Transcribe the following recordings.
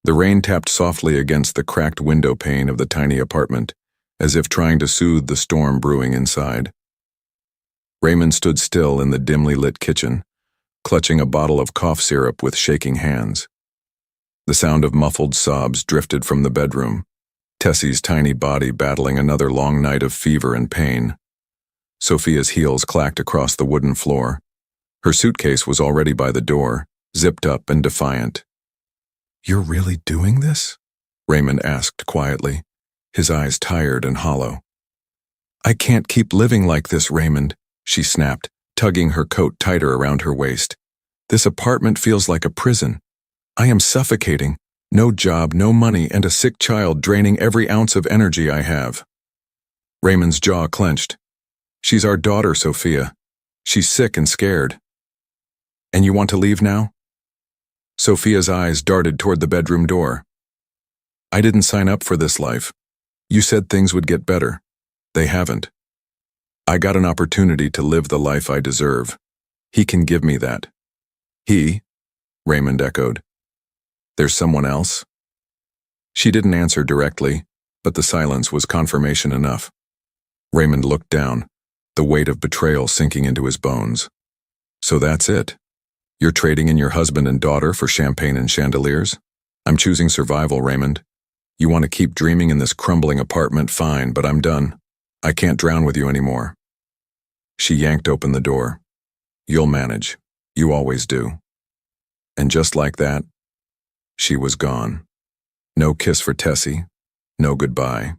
The rain tapped softly against the cracked window pane of the tiny apartment, as if trying to soothe the storm brewing inside. Raymond stood still in the dimly lit kitchen, clutching a bottle of cough syrup with shaking hands. The sound of muffled sobs drifted from the bedroom, Tessy's tiny body battling another long night of fever and pain. Sophia's heels clacked across the wooden floor. Her suitcase was already by the door, zipped up and defiant. "You're really doing this?" Raymond asked quietly, his eyes tired and hollow. "I can't keep living like this, Raymond," she snapped, tugging her coat tighter around her waist. "This apartment feels like a prison. I am suffocating. No job, no money, and a sick child draining every ounce of energy I have." Raymond's jaw clenched. "She's our daughter, Sophia. She's sick and scared." "And you want to leave now?" Sophia's eyes darted toward the bedroom door. "I didn't sign up for this life. You said things would get better. They haven't. I got an opportunity to live the life I deserve. He can give me that." "He?" Raymond echoed. "There's someone else?" She didn't answer directly, but the silence was confirmation enough. Raymond looked down, the weight of betrayal sinking into his bones. "So that's it? You're trading in your husband and daughter for champagne and chandeliers? I'm choosing survival, Raymond. You want to keep dreaming in this crumbling apartment, fine, but I'm done. I can't drown with you anymore." She yanked open the door. "You'll manage. You always do." And just like that, she was gone. No kiss for Tessy, no goodbye.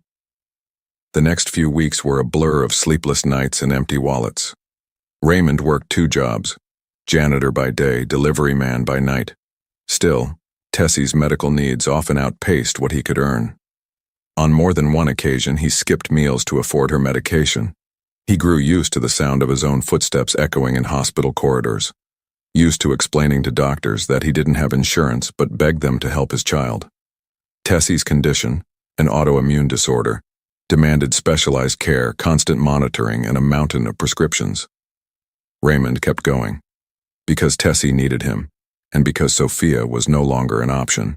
The next few weeks were a blur of sleepless nights and empty wallets. Raymond worked 2 jobs, janitor by day, delivery man by night. Still, Tessy's medical needs often outpaced what he could earn. On more than one occasion, he skipped meals to afford her medication. He grew used to the sound of his own footsteps echoing in hospital corridors, used to explaining to doctors that he didn't have insurance but begged them to help his child. Tessy's condition, an autoimmune disorder, demanded specialized care, constant monitoring, and a mountain of prescriptions. Raymond kept going, because Tessy needed him, and because Sophia was no longer an option.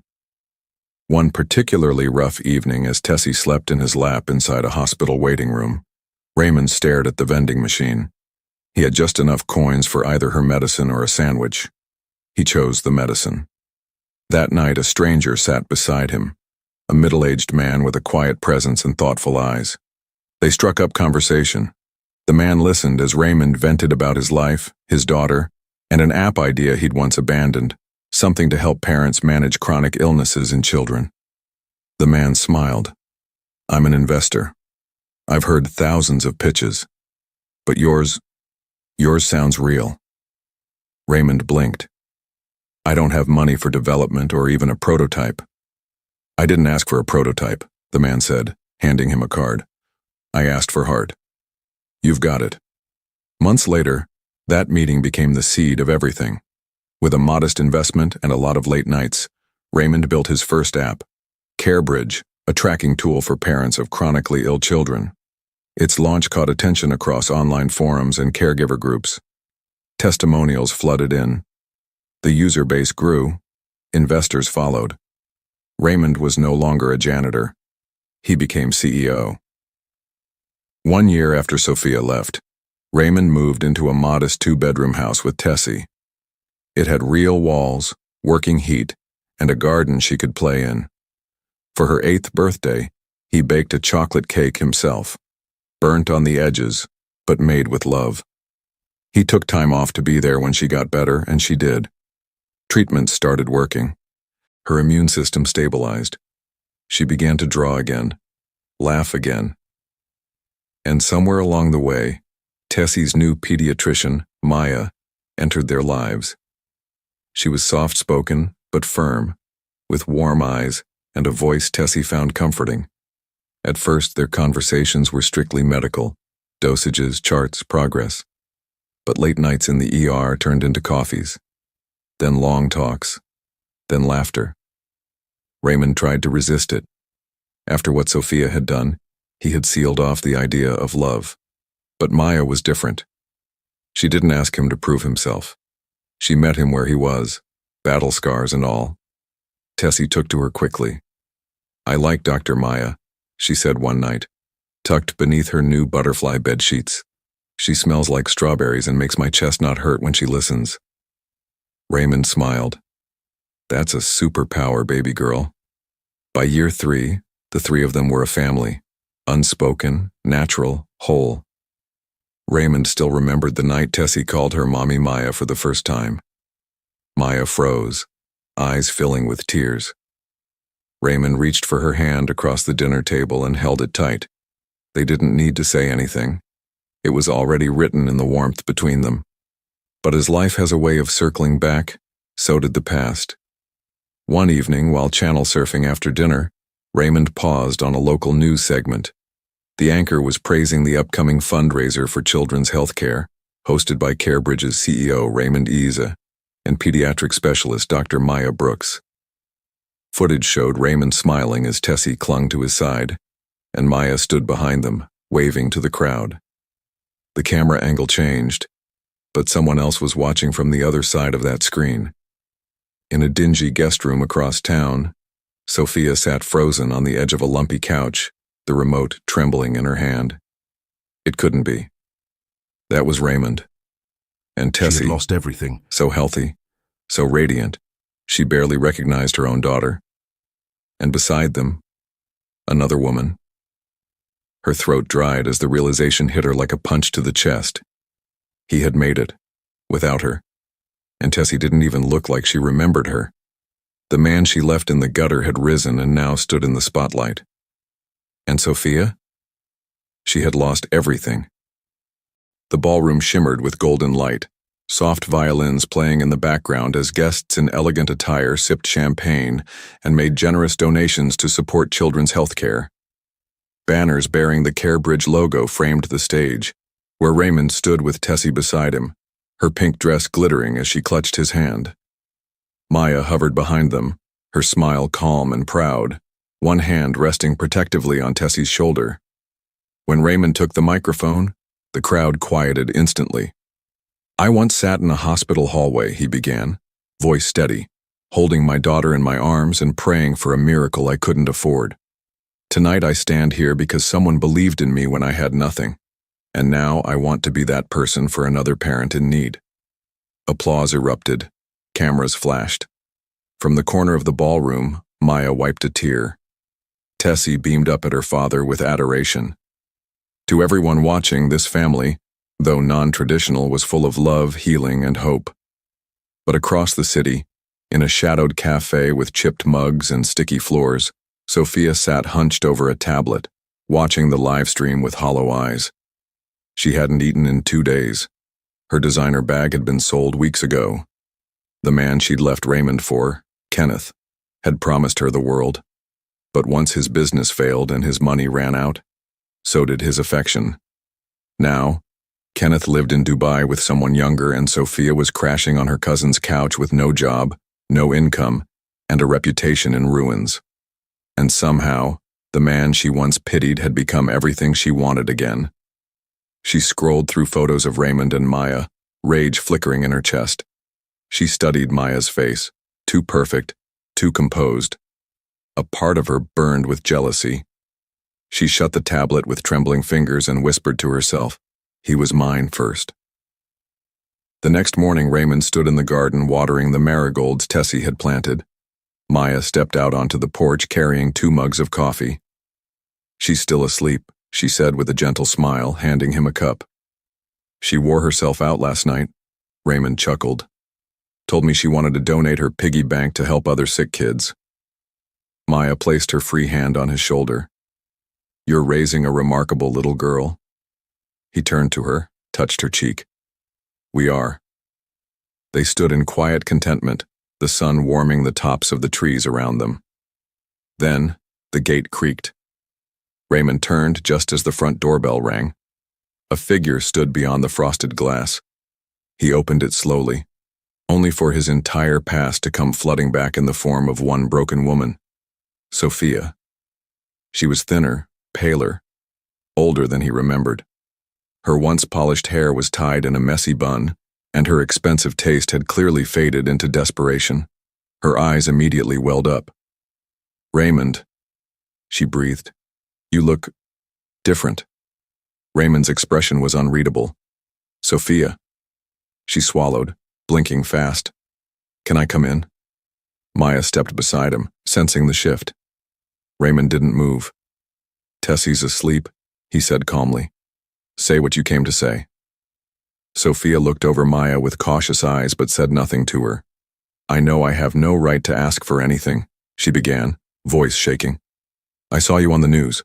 One particularly rough evening, as Tessy slept in his lap inside a hospital waiting room, Raymond stared at the vending machine. He had just enough coins for either her medicine or a sandwich. He chose the medicine. That night, a stranger sat beside him, a middle-aged man with a quiet presence and thoughtful eyes. They struck up conversation. The man listened as Raymond vented about his life, his daughter, and an app idea he'd once abandoned, something to help parents manage chronic illnesses in children. The man smiled. "I'm an investor. I've heard thousands of pitches. But yours sounds real." Raymond blinked. "I don't have money for development or even a prototype." "I didn't ask for a prototype," the man said, handing him a card. "I asked for heart. You've got it." Months later, that meeting became the seed of everything. With a modest investment and a lot of late nights, Raymond built his first app, CareBridge, a tracking tool for parents of chronically ill children. Its launch caught attention across online forums and caregiver groups. Testimonials flooded in. The user base grew. Investors followed. Raymond was no longer a janitor. He became CEO. 1 year after Sophia left, Raymond moved into a modest 2-bedroom house with Tessy. It had real walls, working heat, and a garden she could play in. For her 8th birthday, he baked a chocolate cake himself, burnt on the edges, but made with love. He took time off to be there when she got better, and she did. Treatments started working. Her immune system stabilized. She began to draw again, laugh again. And somewhere along the way, Tessy's new pediatrician, Maya, entered their lives. She was soft-spoken, but firm, with warm eyes and a voice Tessy found comforting. At first, their conversations were strictly medical, dosages, charts, progress. But late nights in the ER turned into coffees, then long talks, then laughter. Raymond tried to resist it. After what Sophia had done, he had sealed off the idea of love. But Maya was different. She didn't ask him to prove himself. She met him where he was, battle scars and all. Tessy took to her quickly. "I like Dr. Maya," she said one night, tucked beneath her new butterfly bedsheets. "She smells like strawberries and makes my chest not hurt when she listens." Raymond smiled. "That's a superpower, baby girl." By year 3, the three of them were a family. Unspoken, natural, whole. Raymond still remembered the night Tessy called her Mommy Maya for the first time. Maya froze, eyes filling with tears. Raymond reached for her hand across the dinner table and held it tight. They didn't need to say anything. It was already written in the warmth between them. But as life has a way of circling back, so did the past. One evening, while channel surfing after dinner, Raymond paused on a local news segment. The anchor was praising the upcoming fundraiser for children's health care, hosted by CareBridge's CEO Raymond Iza and pediatric specialist Dr. Maya Brooks. Footage showed Raymond smiling as Tessy clung to his side, and Maya stood behind them, waving to the crowd. The camera angle changed, but someone else was watching from the other side of that screen. In a dingy guest room across town, Sophia sat frozen on the edge of a lumpy couch, the remote trembling in her hand. It couldn't be. That was Raymond. And Tessy, she had lost everything. So healthy, so radiant, she barely recognized her own daughter. And beside them, another woman. Her throat dried as the realization hit her like a punch to the chest. He had made it, without her. And Tessy didn't even look like she remembered her. The man she left in the gutter had risen and now stood in the spotlight. And Sophia? She had lost everything. The ballroom shimmered with golden light, soft violins playing in the background as guests in elegant attire sipped champagne and made generous donations to support children's health care. Banners bearing the CareBridge logo framed the stage, where Raymond stood with Tessy beside him, her pink dress glittering as she clutched his hand. Maya hovered behind them, her smile calm and proud, one hand resting protectively on Tessy's shoulder. When Raymond took the microphone, the crowd quieted instantly. "I once sat in a hospital hallway," he began, voice steady, holding my daughter in my arms and praying for a miracle I couldn't afford. "Tonight I stand here because someone believed in me when I had nothing, and now I want to be that person for another parent in need." Applause erupted. Cameras flashed. From the corner of the ballroom, Maya wiped a tear. Tessy beamed up at her father with adoration. To everyone watching, this family, though non-traditional, was full of love, healing, and hope. But across the city, in a shadowed cafe with chipped mugs and sticky floors, Sophia sat hunched over a tablet, watching the live stream with hollow eyes. She hadn't eaten in 2 days. Her designer bag had been sold weeks ago. The man she'd left Raymond for, Kenneth, had promised her the world. But once his business failed and his money ran out, so did his affection. Now, Kenneth lived in Dubai with someone younger, and Sophia was crashing on her cousin's couch with no job, no income, and a reputation in ruins. And somehow, the man she once pitied had become everything she wanted again. She scrolled through photos of Raymond and Maya, rage flickering in her chest. She studied Maya's face, too perfect, too composed. A part of her burned with jealousy. She shut the tablet with trembling fingers and whispered to herself, "He was mine first." The next morning, Raymond stood in the garden watering the marigolds Tessy had planted. Maya stepped out onto the porch carrying 2 mugs of coffee. "She's still asleep," she said with a gentle smile, handing him a cup. "She wore herself out last night," Raymond chuckled. "Told me she wanted to donate her piggy bank to help other sick kids." Maya placed her free hand on his shoulder. "You're raising a remarkable little girl." He turned to her, touched her cheek. "We are." They stood in quiet contentment, the sun warming the tops of the trees around them. Then, the gate creaked. Raymond turned just as the front doorbell rang. A figure stood beyond the frosted glass. He opened it slowly, only for his entire past to come flooding back in the form of one broken woman. Sophia. She was thinner, paler, older than he remembered. Her once polished hair was tied in a messy bun, and her expensive taste had clearly faded into desperation. Her eyes immediately welled up. "Raymond," she breathed. "You look different." Raymond's expression was unreadable. "Sophia." She swallowed, blinking fast. "Can I come in?" Maya stepped beside him, sensing the shift. Raymond didn't move. "Tessy's asleep," he said calmly. "Say what you came to say." Sophia looked over Maya with cautious eyes but said nothing to her. "I know I have no right to ask for anything," she began, voice shaking. "I saw you on the news.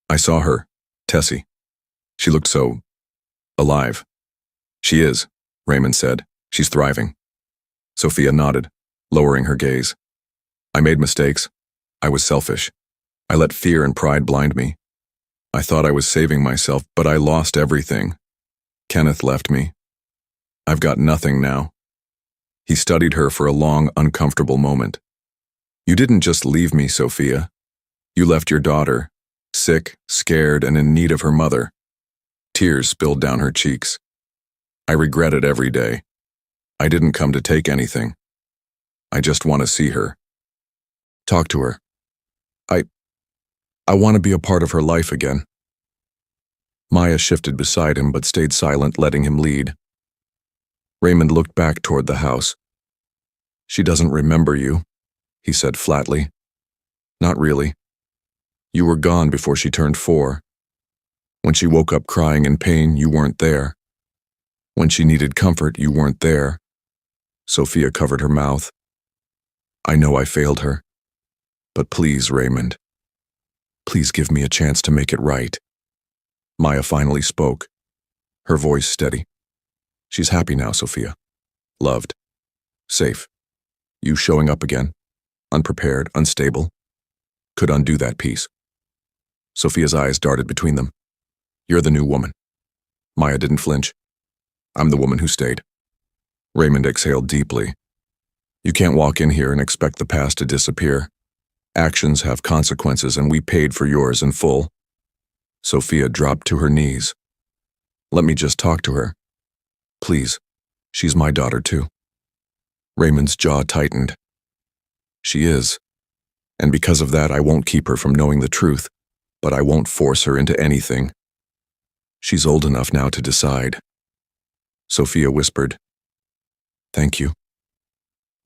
I saw her, Tessy. She looked so alive." "She is," Raymond said. "She's thriving." Sophia nodded, lowering her gaze. "I made mistakes. I was selfish. I let fear and pride blind me. I thought I was saving myself, but I lost everything. Kenneth left me. I've got nothing now." He studied her for a long, uncomfortable moment. "You didn't just leave me, Sophia. You left your daughter, sick, scared, and in need of her mother." Tears spilled down her cheeks. "I regret it every day. I didn't come to take anything. I just want to see her. Talk to her. I want to be a part of her life again." Maya shifted beside him but stayed silent, letting him lead. Raymond looked back toward the house. "She doesn't remember you," he said flatly. "Not really. You were gone before she turned 4. When she woke up crying in pain, you weren't there. When she needed comfort, you weren't there." Sophia covered her mouth. "I know I failed her. But please, Raymond, please give me a chance to make it right." Maya finally spoke, her voice steady. "She's happy now, Sophia. Loved. Safe. You showing up again, unprepared, unstable, could undo that peace." Sophia's eyes darted between them. "You're the new woman." Maya didn't flinch. "I'm the woman who stayed." Raymond exhaled deeply. "You can't walk in here and expect the past to disappear. Actions have consequences, and we paid for yours in full." Sophia dropped to her knees. "Let me just talk to her. Please, she's my daughter too." Raymond's jaw tightened. "She is. And because of that, I won't keep her from knowing the truth, but I won't force her into anything. She's old enough now to decide." Sophia whispered, "Thank you."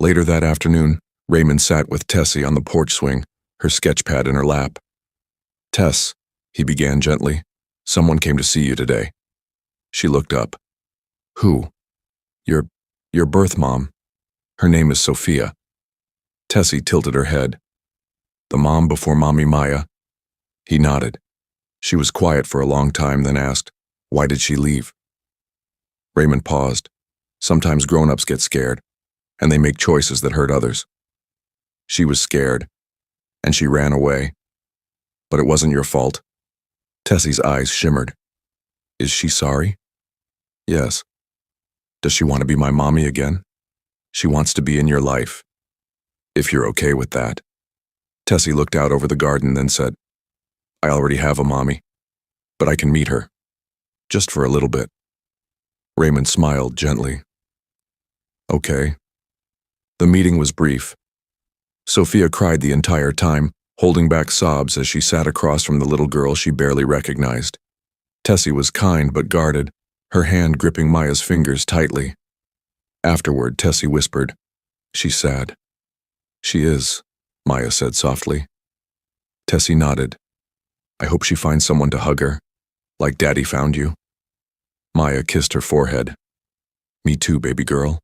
Later that afternoon, Raymond sat with Tessy on the porch swing, her sketchpad in her lap. "Tess," he began gently, "someone came to see you today." She looked up. "Who?" Your birth mom. Her name is Sophia." Tessy tilted her head. "The mom before Mommy Maya?" He nodded. She was quiet for a long time, then asked, "Why did she leave?" Raymond paused. "Sometimes grown-ups get scared, and they make choices that hurt others. She was scared, and she ran away. But it wasn't your fault." Tessy's eyes shimmered. "Is she sorry?" "Yes." "Does she want to be my mommy again?" "She wants to be in your life. If you're okay with that." Tessy looked out over the garden, then said, "I already have a mommy, but I can meet her. Just for a little bit." Raymond smiled gently. "Okay." The meeting was brief. Sophia cried the entire time, holding back sobs as she sat across from the little girl she barely recognized. Tessy was kind but guarded, her hand gripping Maya's fingers tightly. Afterward, Tessy whispered, "She's sad." "She is," Maya said softly. Tessy nodded. "I hope she finds someone to hug her, like Daddy found you." Maya kissed her forehead. "Me too, baby girl."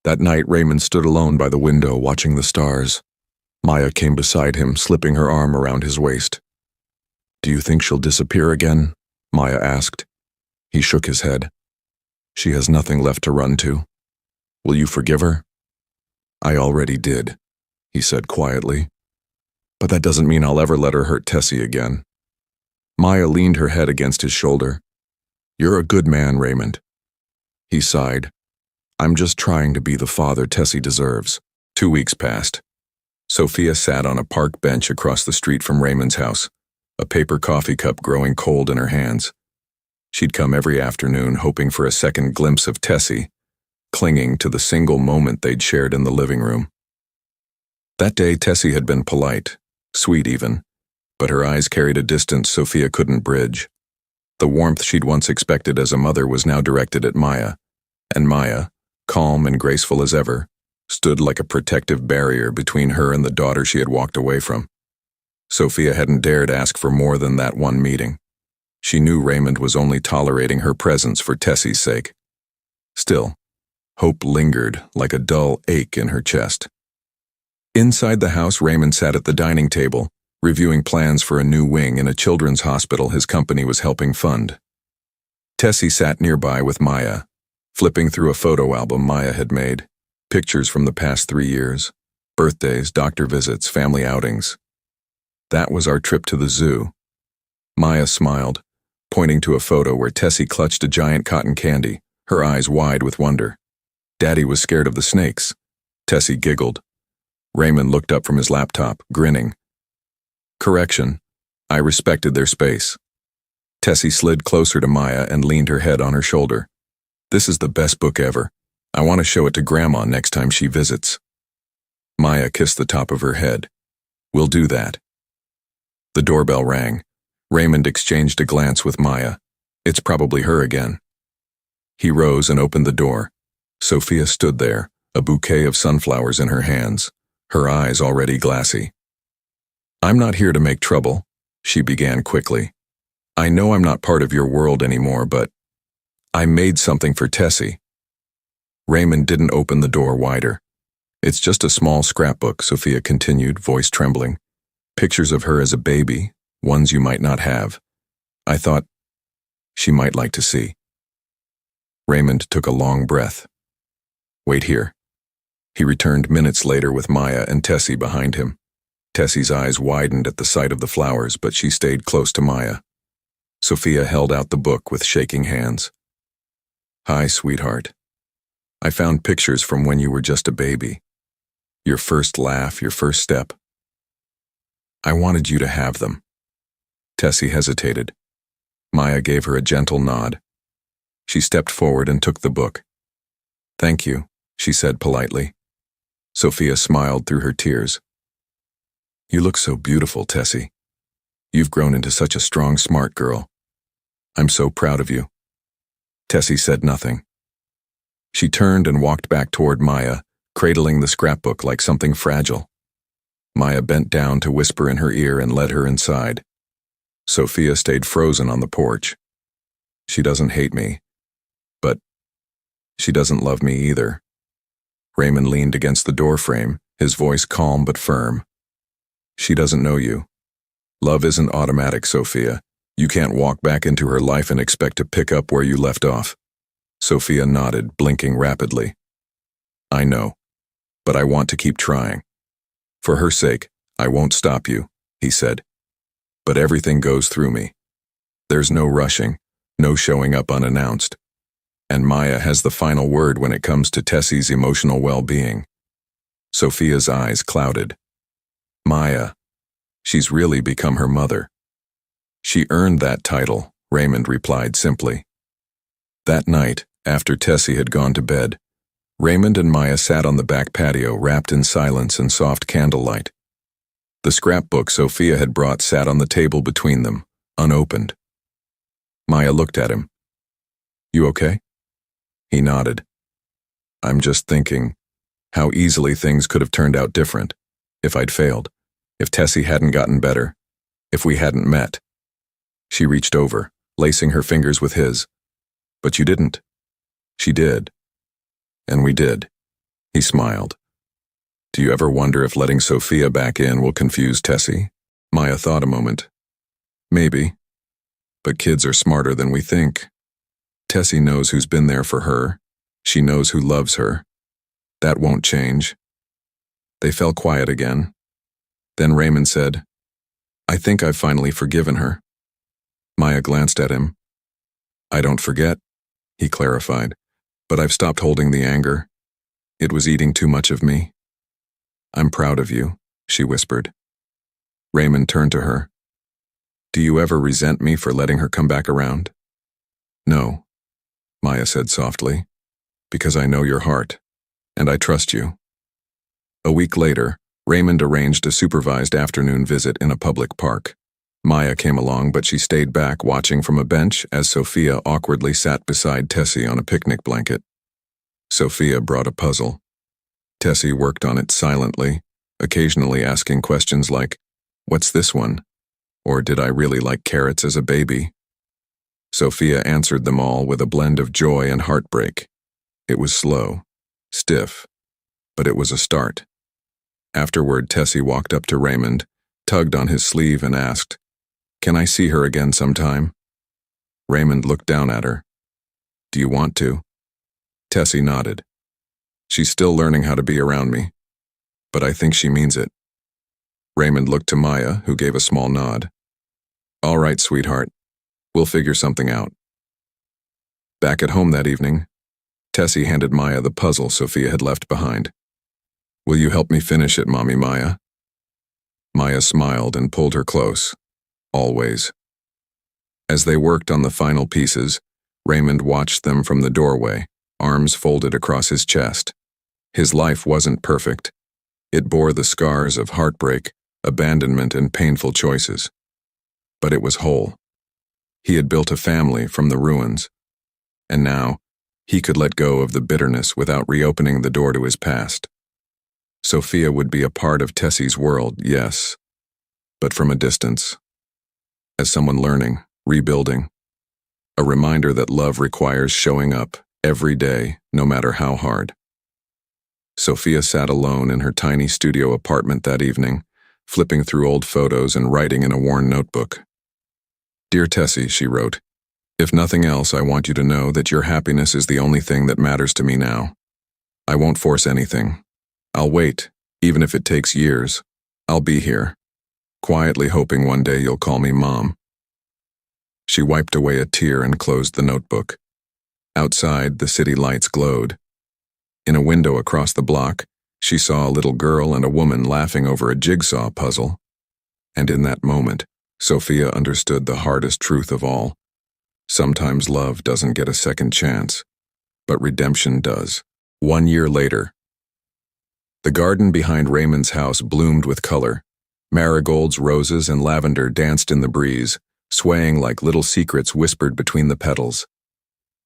That night, Raymond stood alone by the window watching the stars. Maya came beside him, slipping her arm around his waist. "Do you think she'll disappear again?" Maya asked. He shook his head. "She has nothing left to run to. Will you forgive her?" "I already did," he said quietly. "But that doesn't mean I'll ever let her hurt Tessy again." Maya leaned her head against his shoulder. "You're a good man, Raymond." He sighed. "I'm just trying to be the father Tessy deserves." 2 weeks passed. Sophia sat on a park bench across the street from Raymond's house, a paper coffee cup growing cold in her hands. She'd come every afternoon hoping for a second glimpse of Tessy, clinging to the single moment they'd shared in the living room. That day, Tessy had been polite, sweet even, but her eyes carried a distance Sophia couldn't bridge. The warmth she'd once expected as a mother was now directed at Maya, and Maya, calm and graceful as ever, stood like a protective barrier between her and the daughter she had walked away from. Sophia hadn't dared ask for more than that one meeting. She knew Raymond was only tolerating her presence for Tessy's sake. Still, hope lingered like a dull ache in her chest. Inside the house, Raymond sat at the dining table, reviewing plans for a new wing in a children's hospital his company was helping fund. Tessy sat nearby with Maya, flipping through a photo album Maya had made, pictures from the past 3 years, birthdays, doctor visits, family outings. That was our trip to the zoo. Maya smiled, pointing to a photo where Tessy clutched a giant cotton candy, her eyes wide with wonder. Daddy was scared of the snakes. Tessy giggled. Raymond looked up from his laptop, grinning. Correction, I respected their space. Tessy slid closer to Maya and leaned her head on her shoulder. This is the best book ever. I want to show it to Grandma next time she visits. Maya kissed the top of her head. We'll do that. The doorbell rang. Raymond exchanged a glance with Maya. It's probably her again. He rose and opened the door. Sophia stood there, a bouquet of sunflowers in her hands, her eyes already glassy. I'm not here to make trouble, she began quickly. I know I'm not part of your world anymore, but I made something for Tessy. Raymond didn't open the door wider. It's just a small scrapbook, Sophia continued, voice trembling. Pictures of her as a baby, ones you might not have. I thought she might like to see. Raymond took a long breath. Wait here. He returned minutes later with Maya and Tessy behind him. Tessy's eyes widened at the sight of the flowers, but she stayed close to Maya. Sophia held out the book with shaking hands. Hi, sweetheart. I found pictures from when you were just a baby. Your first laugh, your first step. I wanted you to have them. Tessy hesitated. Maya gave her a gentle nod. She stepped forward and took the book. Thank you, she said politely. Sophia smiled through her tears. You look so beautiful, Tessy. You've grown into such a strong, smart girl. I'm so proud of you. Tessy said nothing. She turned and walked back toward Maya, cradling the scrapbook like something fragile. Maya bent down to whisper in her ear and led her inside. Sophia stayed frozen on the porch. She doesn't hate me, but she doesn't love me either. Raymond leaned against the doorframe, his voice calm but firm. She doesn't know you. Love isn't automatic, Sophia. You can't walk back into her life and expect to pick up where you left off. Sophia nodded, blinking rapidly. I know, but I want to keep trying. For her sake, I won't stop you, he said. But everything goes through me. There's no rushing, no showing up unannounced. And Maya has the final word when it comes to Tessy's emotional well-being. Sophia's eyes clouded. Maya. She's really become her mother. She earned that title, Raymond replied simply. That night, after Tessy had gone to bed, Raymond and Maya sat on the back patio wrapped in silence and soft candlelight. The scrapbook Sophia had brought sat on the table between them, unopened. Maya looked at him. You okay? He nodded. I'm just thinking how easily things could have turned out different if I'd failed, if Tessy hadn't gotten better, if we hadn't met. She reached over, lacing her fingers with his. But you didn't. She did. And we did. He smiled. Do you ever wonder if letting Sophia back in will confuse Tessy? Maya thought a moment. Maybe. But kids are smarter than we think. Tessy knows who's been there for her. She knows who loves her. That won't change. They fell quiet again. Then Raymond said, I think I've finally forgiven her. Maya glanced at him. I don't forget, he clarified, but I've stopped holding the anger. It was eating too much of me. I'm proud of you, she whispered. Raymond turned to her. Do you ever resent me for letting her come back around? No, Maya said softly, because I know your heart, and I trust you. A week later, Raymond arranged a supervised afternoon visit in a public park. Maya came along, but she stayed back watching from a bench as Sophia awkwardly sat beside Tessy on a picnic blanket. Sophia brought a puzzle. Tessy worked on it silently, occasionally asking questions like, "What's this one?" Or "Did I really like carrots as a baby?" Sophia answered them all with a blend of joy and heartbreak. It was slow, stiff, but it was a start. Afterward, Tessy walked up to Raymond, tugged on his sleeve and asked, "Can I see her again sometime?" Raymond looked down at her. "Do you want to?" Tessy nodded. "She's still learning how to be around me, but I think she means it." Raymond looked to Maya, who gave a small nod. "All right, sweetheart. We'll figure something out." Back at home that evening, Tessy handed Maya the puzzle Sophia had left behind. "Will you help me finish it, Mommy Maya?" Maya smiled and pulled her close. Always. As they worked on the final pieces, Raymond watched them from the doorway, arms folded across his chest. His life wasn't perfect. It bore the scars of heartbreak, abandonment, and painful choices. But it was whole. He had built a family from the ruins, and now he could let go of the bitterness without reopening the door to his past. Sophia would be a part of Tessy's world, yes, but from a distance. As someone learning, rebuilding. A reminder that love requires showing up every day, no matter how hard. Sophia sat alone in her tiny studio apartment that evening, flipping through old photos and writing in a worn notebook. "Dear Tessy," she wrote, "if nothing else, I want you to know that your happiness is the only thing that matters to me now. I won't force anything. I'll wait, even if it takes years. I'll be here, quietly hoping one day you'll call me Mom." She wiped away a tear and closed the notebook. Outside, the city lights glowed. In a window across the block, she saw a little girl and a woman laughing over a jigsaw puzzle. And in that moment, Sophia understood the hardest truth of all. Sometimes love doesn't get a second chance, but redemption does. 1 year later. The garden behind Raymond's house bloomed with color. Marigolds, roses, and lavender danced in the breeze, swaying like little secrets whispered between the petals.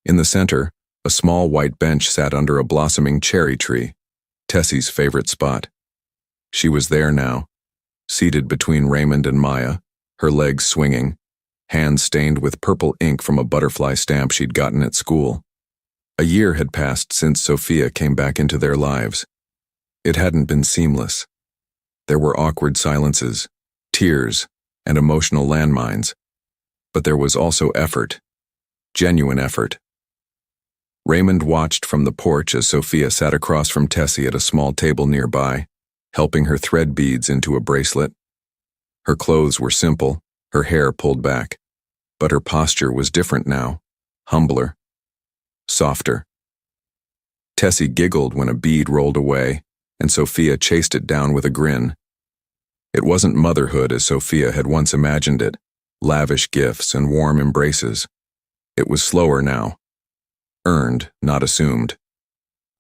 In the center, a small white bench sat under a blossoming cherry tree, Tessy's favorite spot. She was there now, seated between Raymond and Maya, her legs swinging, hands stained with purple ink from a butterfly stamp she'd gotten at school. A year had passed since Sophia came back into their lives. It hadn't been seamless. There were awkward silences, tears, and emotional landmines. But there was also effort, genuine effort. Raymond watched from the porch as Sophia sat across from Tessy at a small table nearby, helping her thread beads into a bracelet. Her clothes were simple, her hair pulled back, but her posture was different now, humbler, softer. Tessy giggled when a bead rolled away, and Sophia chased it down with a grin. It wasn't motherhood as Sophia had once imagined it, lavish gifts and warm embraces. It was slower now. Earned, not assumed.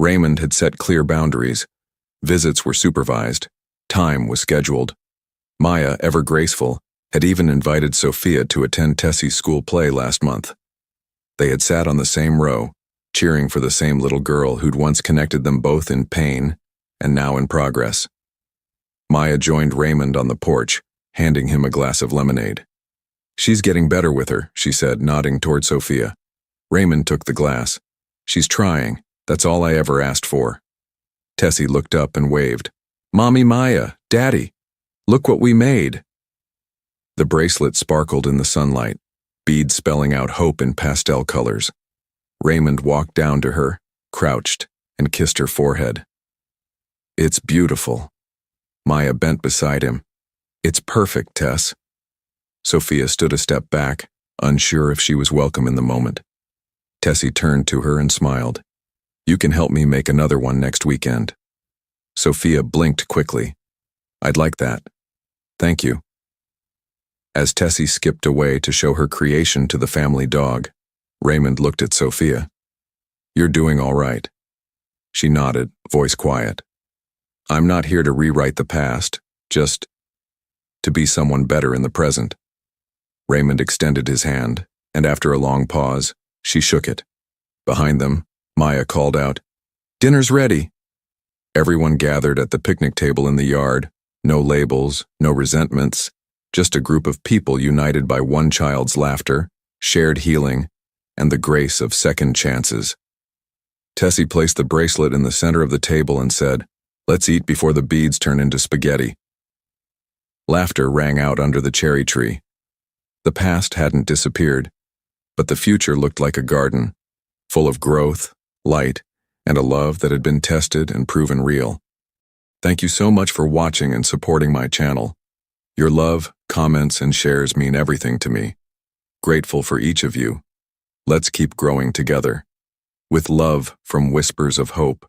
Raymond had set clear boundaries. Visits were supervised. Time was scheduled. Maya, ever graceful, had even invited Sophia to attend Tessy's school play last month. They had sat on the same row, cheering for the same little girl who'd once connected them both in pain and now in progress. Maya joined Raymond on the porch, handing him a glass of lemonade. "She's getting better with her," she said, nodding toward Sophia. Raymond took the glass. "She's trying. That's all I ever asked for." Tessy looked up and waved. "Mommy Maya, Daddy, look what we made." The bracelet sparkled in the sunlight, beads spelling out hope in pastel colors. Raymond walked down to her, crouched, and kissed her forehead. "It's beautiful." Maya bent beside him. "It's perfect, Tess." Sophia stood a step back, unsure if she was welcome in the moment. Tessy turned to her and smiled. "You can help me make another one next weekend." Sophia blinked quickly. "I'd like that. Thank you." As Tessy skipped away to show her creation to the family dog, Raymond looked at Sophia. "You're doing all right." She nodded, voice quiet. I'm not here to rewrite the past, just to be someone better in the present. Raymond extended his hand, and after a long pause, she shook it. Behind them, Maya called out, "Dinner's ready." Everyone gathered at the picnic table in the yard, no labels, no resentments, just a group of people united by one child's laughter, shared healing, and the grace of second chances. Tessy placed the bracelet in the center of the table and said, "Let's eat before the beads turn into spaghetti." Laughter rang out under the cherry tree. The past hadn't disappeared, but the future looked like a garden, full of growth, light, and a love that had been tested and proven real. Thank you so much for watching and supporting my channel. Your love, comments, and shares mean everything to me. Grateful for each of you. Let's keep growing together. With love from Whispers of Hope.